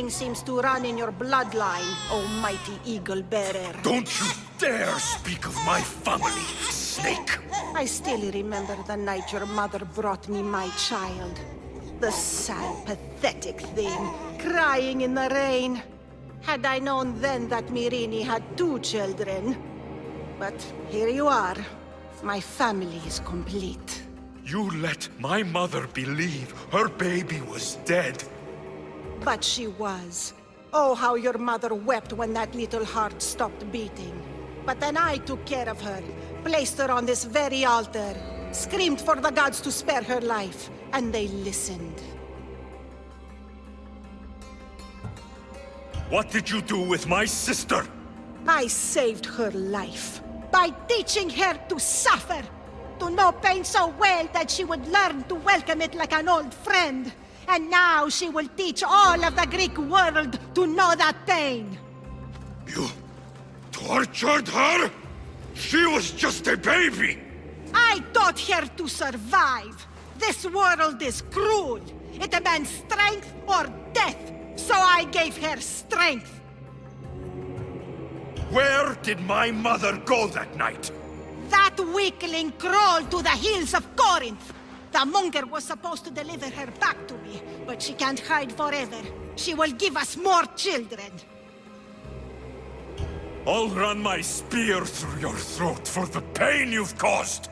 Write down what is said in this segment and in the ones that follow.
thing seems to run in your bloodline, oh mighty eagle bearer. Don't you dare speak of my family, snake! I still remember the night your mother brought me my child. The sad, pathetic thing, crying in the rain. Had I known then that Myrini had 2 children. But here you are. My family is complete. You let my mother believe her baby was dead. But she was. Oh, how your mother wept when that little heart stopped beating. But then I took care of her, placed her on this very altar, screamed for the gods to spare her life, and they listened. What did you do with my sister? I saved her life by teaching her to suffer, to know pain so well that she would learn to welcome it like an old friend. And now she will teach all of the Greek world to know that pain. You tortured her? She was just a baby! I taught her to survive. This world is cruel. It demands strength or death. So I gave her strength. Where did my mother go that night? That weakling crawled to the hills of Corinth. The monger was supposed to deliver her back to me, but she can't hide forever. She will give us more children. I'll run my spear through your throat for the pain you've caused!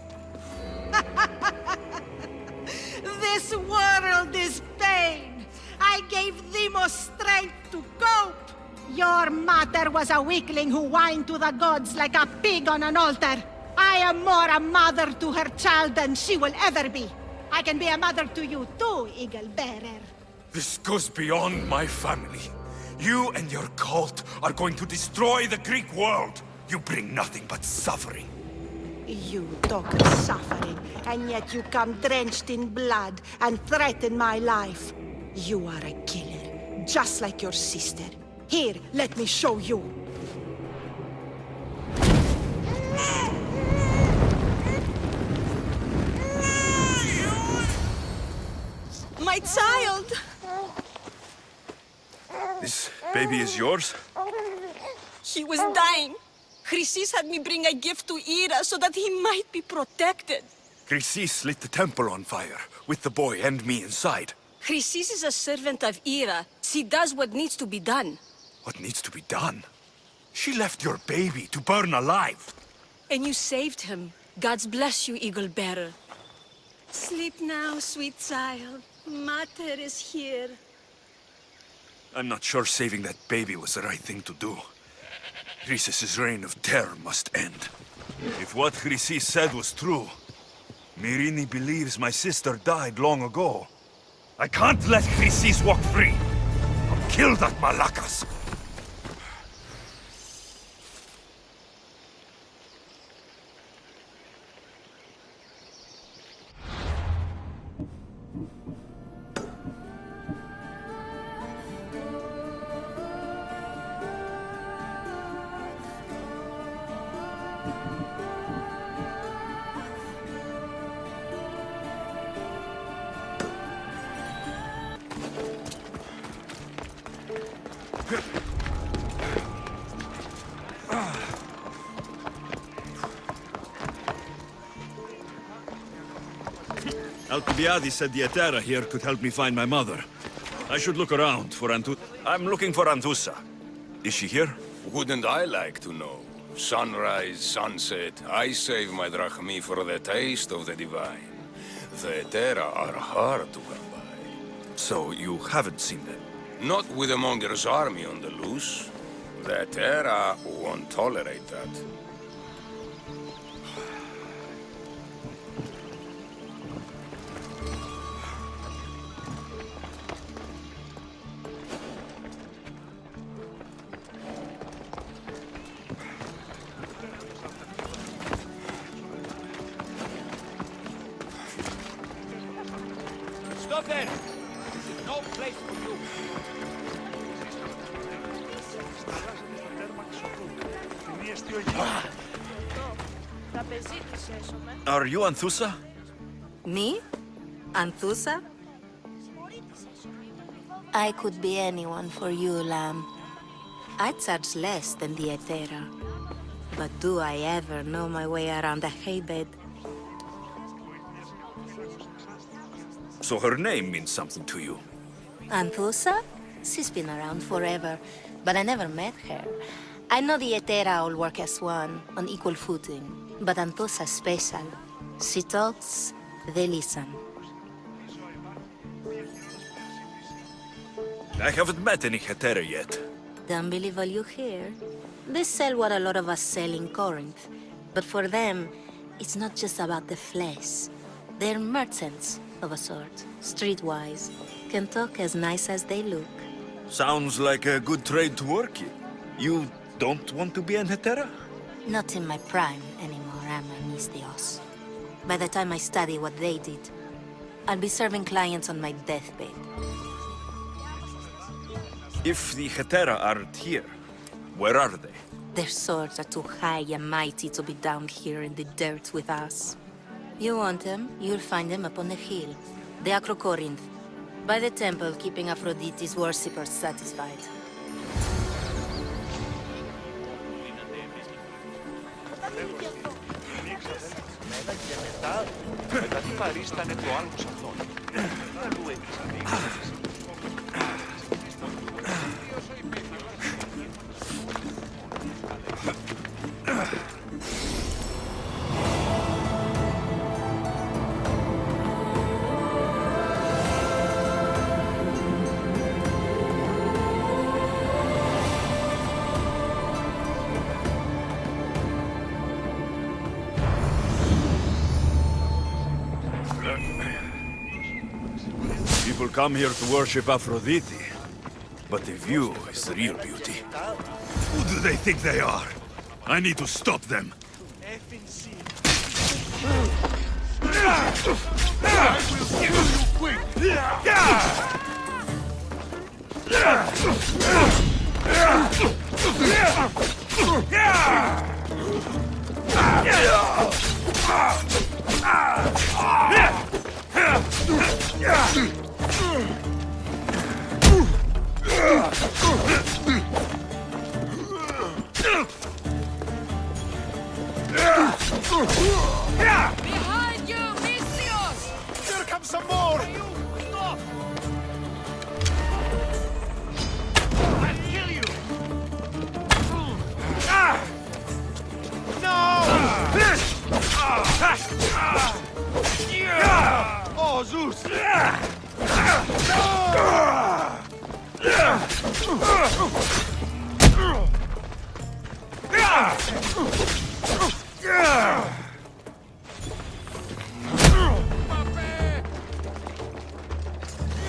This world is pain. I gave Demos strength to cope. Your mother was a weakling who whined to the gods like a pig on an altar. I am more a mother to her child than she will ever be. I can be a mother to you too, Eagle Bearer. This goes beyond my family. You and your cult are going to destroy the Greek world. You bring nothing but suffering. You talk of suffering, and yet you come drenched in blood and threaten my life. You are a killer, just like your sister. Here, let me show you. My child! This baby is yours? He was dying. Chrysis had me bring a gift to Ira so that he might be protected. Chrysis lit the temple on fire, with the boy and me inside. Chrysis is a servant of Ira. She does what needs to be done. What needs to be done? She left your baby to burn alive. And you saved him. God's bless you, Eagle Bearer. Sleep now, sweet child. Mater is here. I'm not sure saving that baby was the right thing to do. Chrysis' reign of terror must end. If what Chrysis said was true, Myrini believes my sister died long ago. I can't let Chrysis walk free. I'll kill that Malakas. Alcibiades said the Etera here could help me find my mother. I should look around for I'm looking for Anthusa. Is she here? Wouldn't I like to know? Sunrise, sunset, I save my drachmi for the taste of the divine. The Etera are hard to come by. So you haven't seen them? Not with the Monger's army on the loose. The Etera won't tolerate that. Stop there! This is no place for you. Are you Anthusa? Me? Anthusa? I could be anyone for you, Lamb. I charge less than the Etera. But do I ever know my way around a haybed? So her name means something to you. Anthusa? She's been around forever, but I never met her. I know the Etera all work as one, on equal footing. But Anthusa's special. She talks, they listen. I haven't met any Hetera yet. Don't believe all you hear. They sell what a lot of us sell in Corinth. But for them, it's not just about the flesh. They're merchants, of a sort. Streetwise. Can talk as nice as they look. Sounds like a good trade to work in. You don't want to be an Hetera? Not in my prime anymore, am I, Misthios? By the time I study what they did, I'll be serving clients on my deathbed. If the Hetera aren't here, where are they? Their swords are too high and mighty to be down here in the dirt with us. You want them, you'll find them up on the hill. The Acro Corinth. By the temple, keeping Aphrodite's worshippers satisfied. Μετά τι παρίστανε το άλλο σε αυτόν. Αλλού έπαιξαν. People come here to worship Aphrodite, but the view is the real beauty. Who do they think they are? I need to stop them. Behind you, Misthios! Here comes some more! Stop! I'll kill you! No! Oh, Zeus!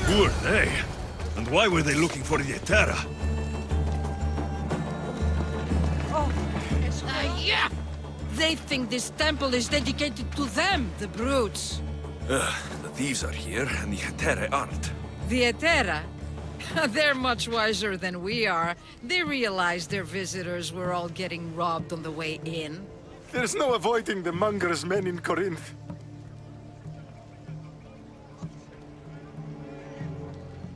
Who are they? And why were they looking for the Hetera? Yeah! They think this temple is dedicated to them, the brutes. The thieves are here, and the Hetera aren't. The Etera? They're much wiser than we are. They realized their visitors were all getting robbed on the way in. There's no avoiding the monger's men in Corinth.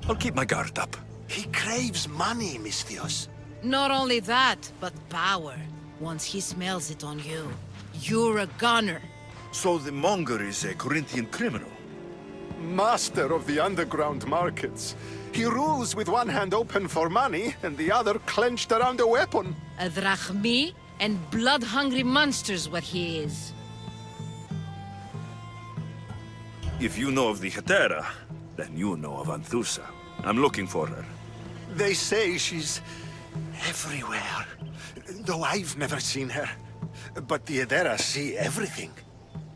I'll keep my guard up. He craves money, Misthios. Not only that, but power. Once he smells it on you, you're a gunner. So the monger is a Corinthian criminal? Master of the underground markets. He rules with one hand open for money and the other clenched around a weapon. A drachmi and blood-hungry monster's what he is. If you know of the Hetera, then you know of Anthusa. I'm looking for her. They say she's everywhere, though I've never seen her. But the Edera see everything.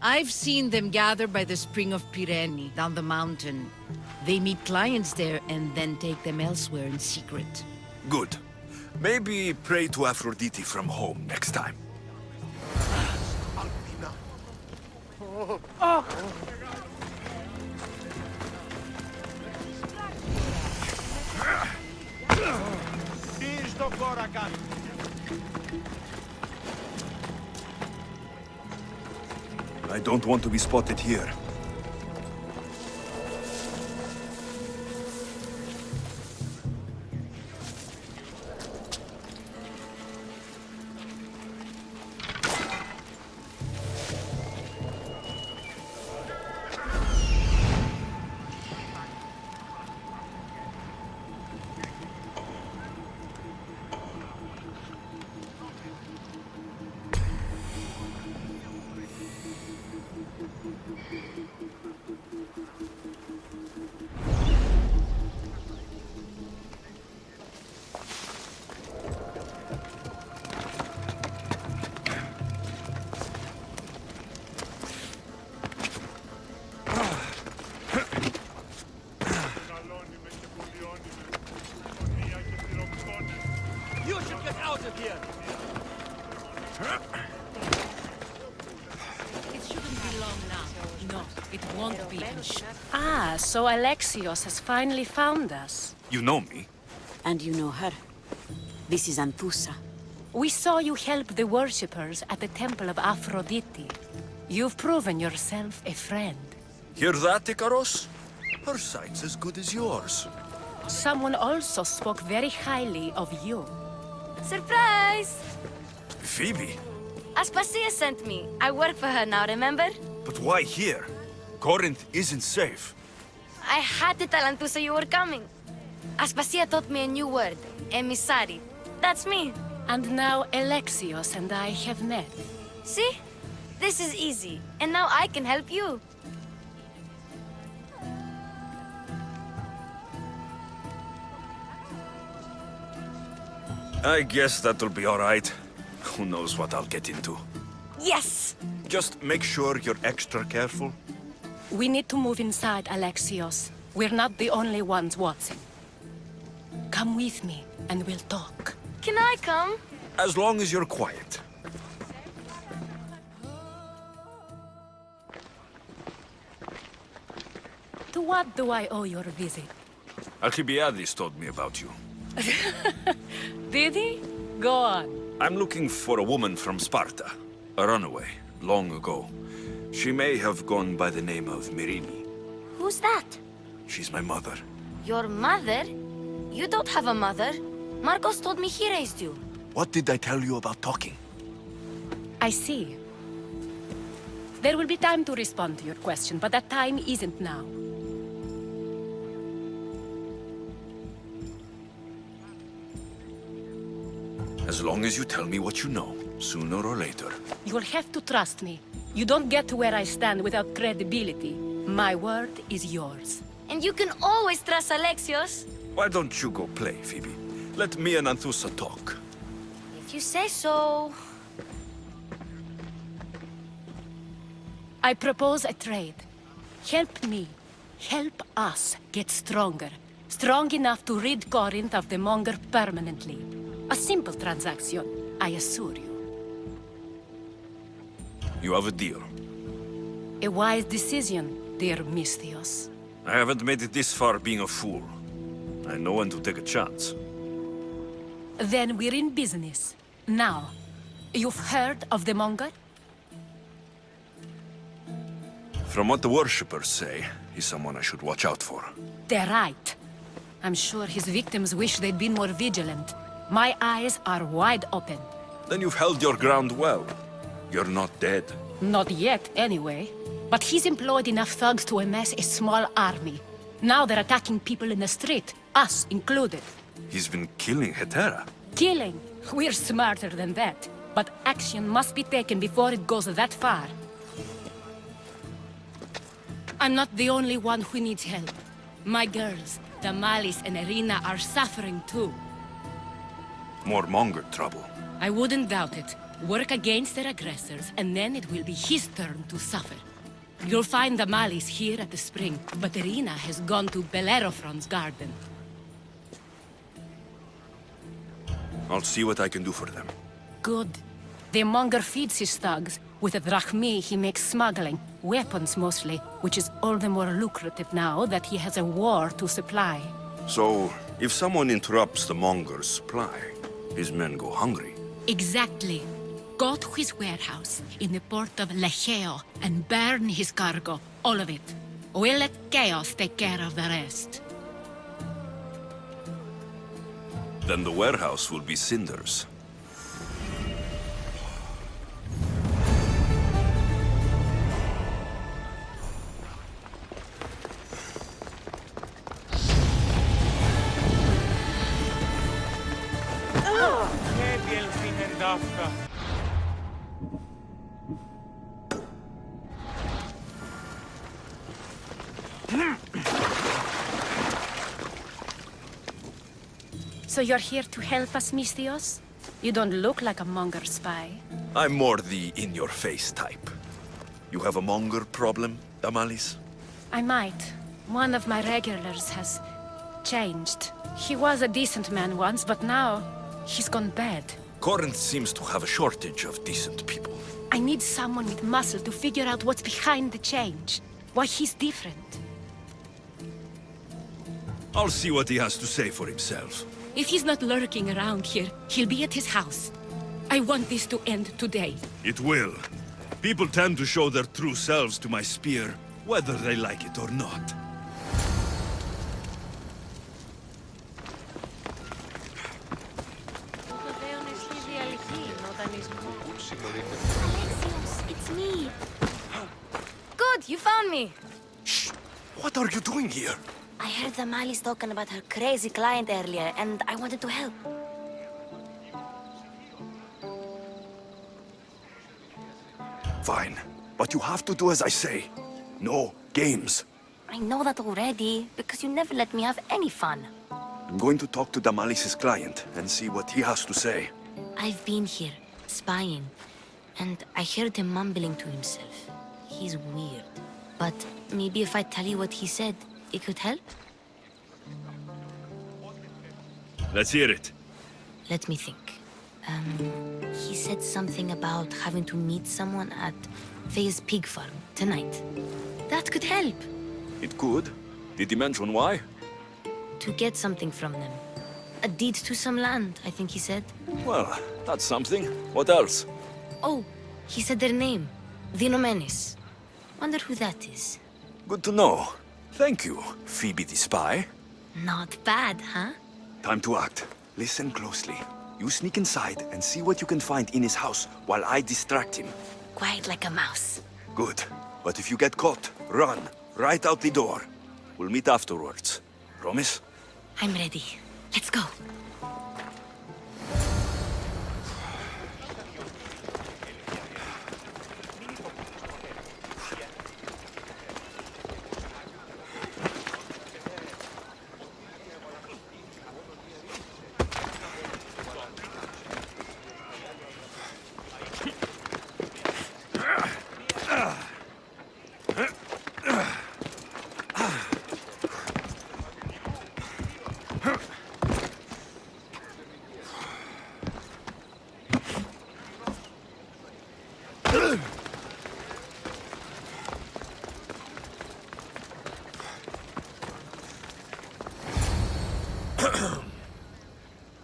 I've seen them gather by the spring of Pyrene, down the mountain. They meet clients there and then take them elsewhere in secret. Good. Maybe pray to Aphrodite from home next time. Τι στο κόρα κάνει. I don't want to be spotted here. Ah, so Alexios has finally found us. You know me. And you know her. This is Anthusa. We saw you help the worshippers at the Temple of Aphrodite. You've proven yourself a friend. Hear that, Ikaros? Her sight's as good as yours. Someone also spoke very highly of you. Surprise! Phoebe? Aspasia sent me. I work for her now, remember? But why here? Corinth isn't safe. I had to tell Anthusa you were coming. Aspasia taught me a new word. Emissary. That's me. And now Alexios and I have met. See? This is easy. And now I can help you. I guess that'll be all right. Who knows what I'll get into. Yes! Just make sure you're extra careful. We need to move inside, Alexios. We're not the only ones watching. Come with me, and we'll talk. Can I come? As long as you're quiet. To what do I owe your visit? Alcibiades told me about you. Did he? Go on. I'm looking for a woman from Sparta. A runaway, long ago. She may have gone by the name of Myrrhine. Who's that? She's my mother. Your mother? You don't have a mother. Marcos told me he raised you. What did I tell you about talking? I see. There will be time to respond to your question, but that time isn't now. As long as you tell me what you know, sooner or later. You'll have to trust me. You don't get to where I stand without credibility. My word is yours. And you can always trust Alexios. Why don't you go play, Phoebe? Let me and Anthusa talk. If you say so. I propose a trade. Help me. Help us get stronger. Strong enough to rid Corinth of the Monger permanently. A simple transaction, I assure you. You have a deal. A wise decision, dear Misthios. I haven't made it this far being a fool. I know when to take a chance. Then we're in business. Now, you've heard of the Monger? From what the worshippers say, he's someone I should watch out for. They're right. I'm sure his victims wish they'd been more vigilant. My eyes are wide open. Then you've held your ground well. You're not dead. Not yet, anyway. But he's employed enough thugs to amass a small army. Now they're attacking people in the street, us included. He's been killing Hetera. Killing? We're smarter than that. But action must be taken before it goes that far. I'm not the only one who needs help. My girls, Damalis and Irina, are suffering too. More Monger trouble. I wouldn't doubt it. Work against their aggressors, and then it will be his turn to suffer. You'll find Damalis here at the spring, but Irina has gone to Bellerophon's garden. I'll see what I can do for them. Good. The Monger feeds his thugs. With the drachmi, he makes smuggling. Weapons, mostly, which is all the more lucrative now that he has a war to supply. So, if someone interrupts the Monger's supply, his men go hungry. Exactly. Go to his warehouse in the port of Lecheo and burn his cargo, all of it. We'll let chaos take care of the rest. Then the warehouse will be cinders. So you're here to help us, Misthios? You don't look like a Monger spy. I'm more the in-your-face type. You have a Monger problem, Damalis? I might. One of my regulars has changed. He was a decent man once, but now he's gone bad. Corinth seems to have a shortage of decent people. I need someone with muscle to figure out what's behind the change. Why he's different. I'll see what he has to say for himself. If he's not lurking around here, he'll be at his house. I want this to end today. It will. People tend to show their true selves to my spear, whether they like it or not. It's me. Good, you found me. Shh! What are you doing here? I heard the Mali's talking about her crazy client earlier, and I wanted to help. Fine, but you have to do as I say. No games. I know that already, because you never let me have any fun. I'm going to talk to Damalis's client and see what he has to say. I've been here, spying, and I heard him mumbling to himself. He's weird. But maybe if I tell you what he said, it could help? Let's hear it. Let me think. He said something about having to meet someone at Faye's pig farm tonight. That could help. It could. Did he mention why? To get something from them. A deed to some land, I think he said. Well, that's something. What else? Oh, he said their name. Vinomenes. Wonder who that is. Good to know. Thank you, Phoebe the spy. Not bad, huh? Time to act. Listen closely. You sneak inside and see what you can find in his house while I distract him. Quiet like a mouse. Good. But if you get caught, run. Right out the door. We'll meet afterwards. Promise? I'm ready. Let's go.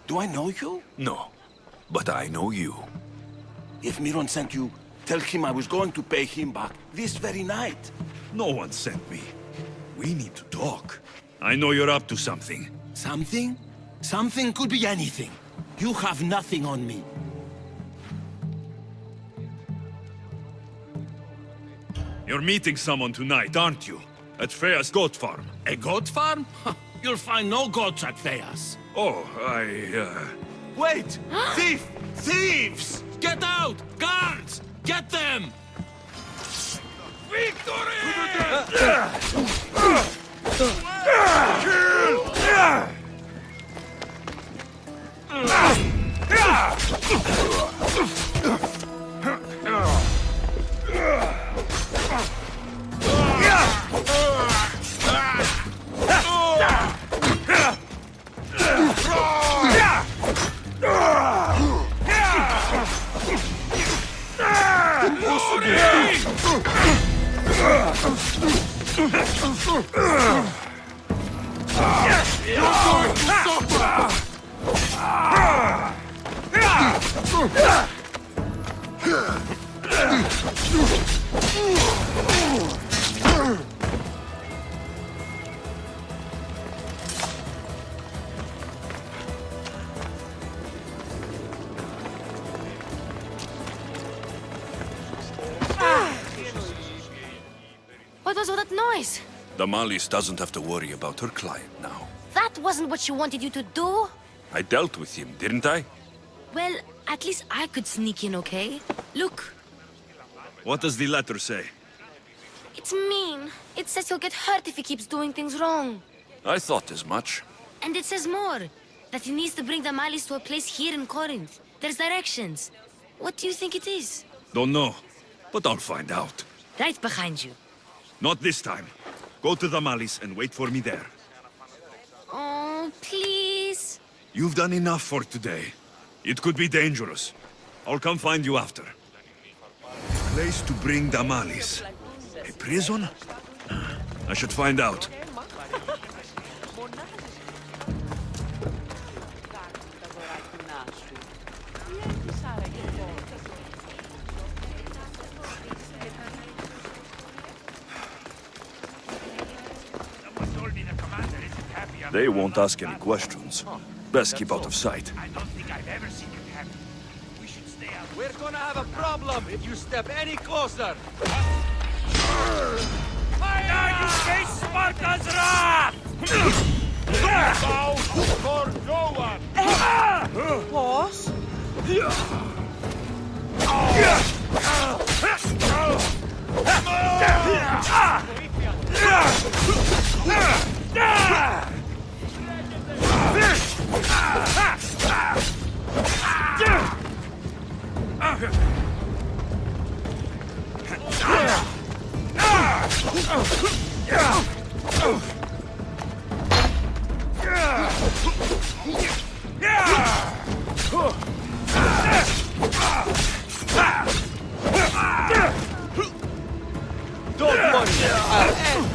Do I know you? No. But I know you. If Miron sent you, tell him I was going to pay him back this very night. No one sent me. We need to talk. I know you're up to something. Something? Something could be anything. You have nothing on me. You're meeting someone tonight, aren't you? At Fea's goat farm. A goat farm? You'll find no goats at Fea's. Oh, Wait! Thief! Thieves! Get out! Guards! Get them! Victory! What was all that noise? Damalis doesn't have to worry about her client now. That wasn't what she wanted you to do. I dealt with him, didn't I? Well, at least I could sneak in, okay? Look. What does the letter say? It's mean. It says he'll get hurt if he keeps doing things wrong. I thought as much. And it says more. That he needs to bring the Malis to a place here in Corinth. There's directions. What do you think it is? Don't know, but I'll find out. Right behind you. Not this time. Go to Damalis and wait for me there. Oh, please. You've done enough for today. It could be dangerous. I'll come find you after. Place to bring Damalis. A prison? I should find out. They won't ask any questions. Best keep out of sight. I don't think I've ever seen it happen. We should stay out. We're gonna have a problem if you step any closer. Fire, you face Sparta's wrath! Bow for no one! Pause. Don't worry, I'll end.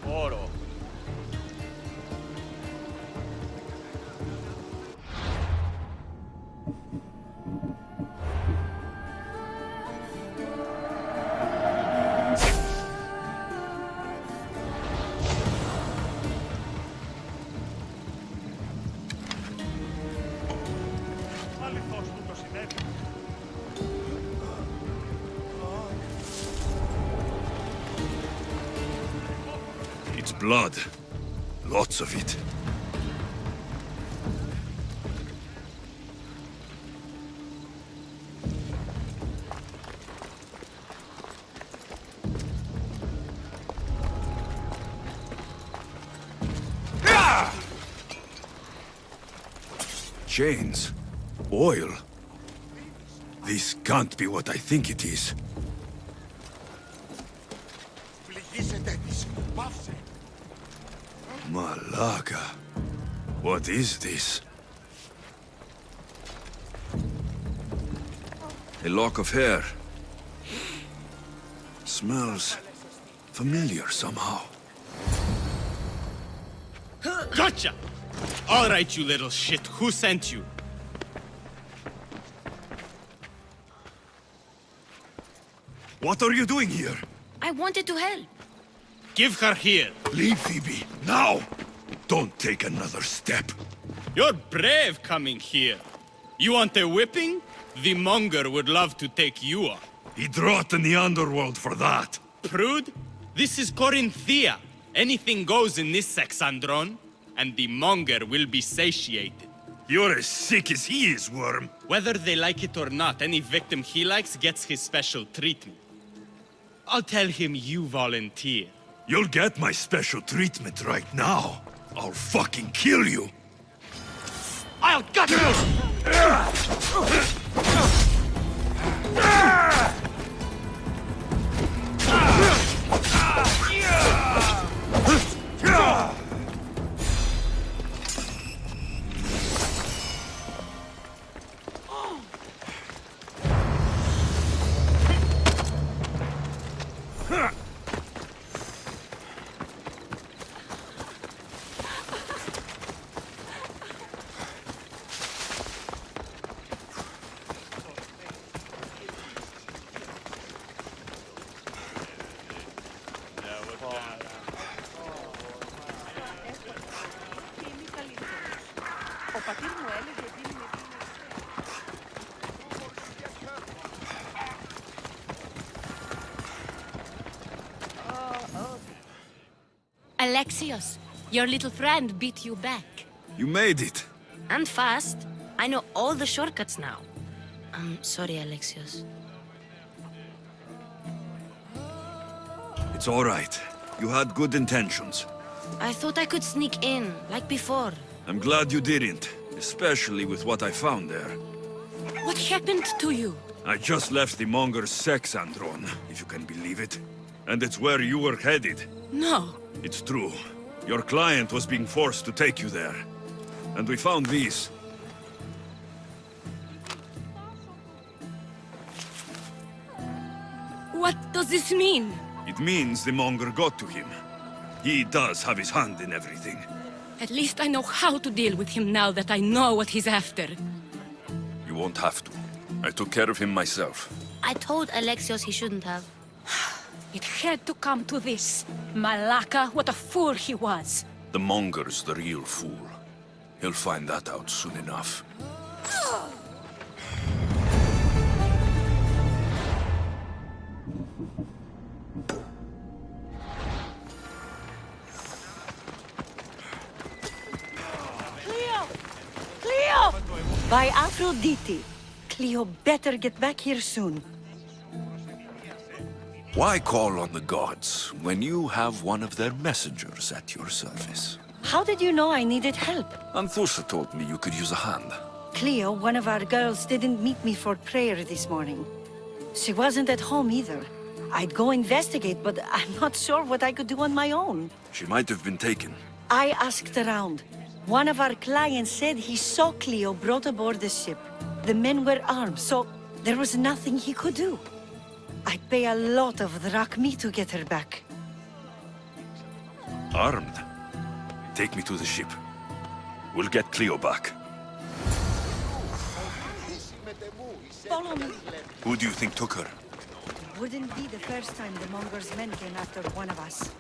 Oro. It's blood. Lots of it. Chains. Oil. This can't be what I think it is. Malaga. What is this? A lock of hair. Smells familiar somehow. Gotcha! All right, you little shit. Who sent you? What are you doing here? I wanted to help. Give her here. Leave, Phoebe, now! Don't take another step. You're brave coming here. You want a whipping? The monger would love to take you on. He'd rot in the underworld for that. Prude, this is Corinthia. Anything goes in this Sexandron, and the monger will be satiated. You're as sick as he is, Worm. Whether they like it or not, any victim he likes gets his special treatment. I'll tell him you volunteer. You'll get my special treatment right now. I'll fucking kill you. I'll gut you! Alexios, your little friend beat you back. You made it. And fast. I know all the shortcuts now. I'm sorry, Alexios. It's all right. You had good intentions. I thought I could sneak in, like before. I'm glad you didn't, especially with what I found there. What happened to you? I just left the Monger's sex andron, if you can believe it. And it's where you were headed. No. It's true. Your client was being forced to take you there. And we found these. What does this mean? It means the Monger got to him. He does have his hand in everything. At least I know how to deal with him now that I know what he's after. You won't have to. I took care of him myself. I told Alexios he shouldn't have. It had to come to this. Malaka, what a fool he was. The Monger's the real fool. He'll find that out soon enough. Cleo! By Aphrodite. Cleo better get back here soon. Why call on the gods when you have one of their messengers at your service? How did you know I needed help? Anthusa told me you could use a hand. Cleo, one of our girls, didn't meet me for prayer this morning. She wasn't at home either. I'd go investigate, but I'm not sure what I could do on my own. She might have been taken. I asked around. One of our clients said he saw Cleo brought aboard the ship. The men were armed, so there was nothing he could do. I'd pay a lot of drachmi to get her back. Armed? Take me to the ship. We'll get Cleo back. Follow me. Who do you think took her? Wouldn't be the first time the Monger's men came after one of us.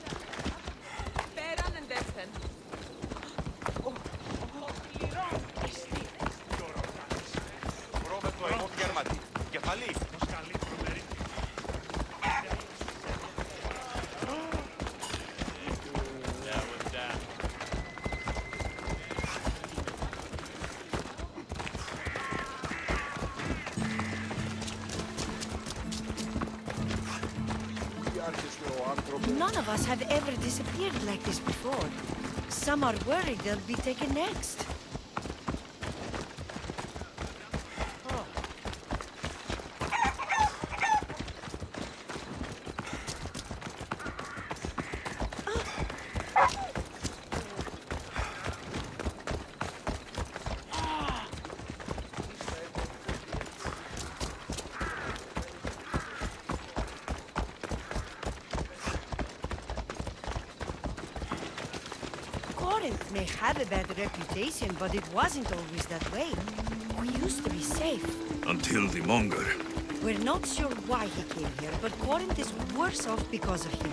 None of us have ever disappeared like this before. Some are worried they'll be taken next. Corinth may have a bad reputation, but it wasn't always that way. We used to be safe. Until the Monger. We're not sure why he came here, but Corinth is worse off because of him.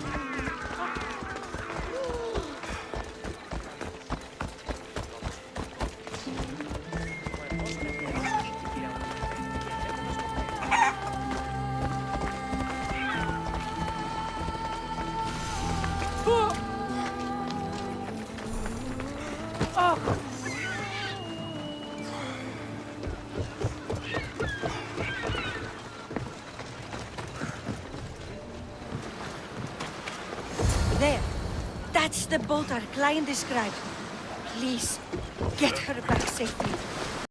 There. That's the boat our client described. Please, get her back safely.